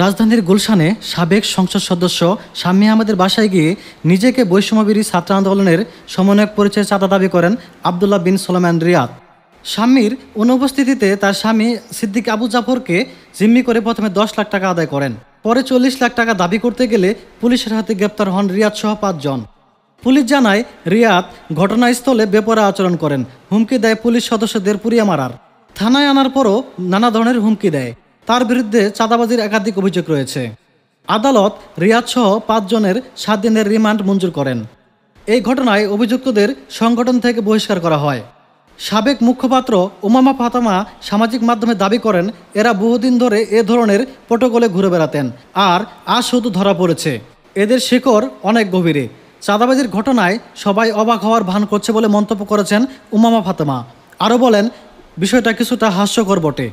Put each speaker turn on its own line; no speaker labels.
রাজধানীর গুলশানে সাবেক সংসদ সদস্য শাম্মী আহমেদের বাসায় গিয়ে নিজেকে বৈষম্যবিরোধী ছাত্র আন্দোলনের সমন্বয়ক পরিচয়ে চাঁদা দাবি করেন আবদুল্লাহ বিন সোলাইমান রিয়াদ। শাম্মীর অনুপস্থিতিতে তার স্বামী সিদ্দিক আবু জাফরকে জিম্মি করে প্রথমে 10 লাখ টাকা আদায় করেন। পরে 40 লাখ টাকা দাবি করতে গেলে পুলিশের হাতে গ্রেপ্তার হন রিয়াদ সহ 5 জন। পুলিশ জানায়, রিয়াদ ঘটনাস্থলে বেপরোয়া আচরণ করেন, হুমকি দেয় পুলিশ সদস্যদের পুড়িয়ে মারার। থানায় আনার পরও নানা ধরনের হুমকি দেয়। তার বিরুদ্ধে চাঁদাবাজির একাধিক অভিযোগ রয়েছে। আদালত রিয়াদ সহ 5 জনের 7 দিনের রিমান্ড মঞ্জুর করেন। এই ঘটনায় অভিযুক্তদের সংগঠন থেকে বহিষ্কার করা হয়। সাবেক মুখপাত্র উমামা ফাতেমা সামাজিক মাধ্যমে দাবি করেন, এরা বহুদিন ধরে এ ধরনের প্রটোকলে ঘুরে বেড়াতেন, আর আজ শুধু ধরা পড়েছে। এদের শিকড় অনেক গভীরে। চাঁদাবাজির ঘটনায় সবাই অবাক হওয়ার ভান করছে বলে মন্তব্য করেছেন উমামা ফাতেমা। আরও বলেন, বিষয়টা কিছুটা হাস্যকর বটে।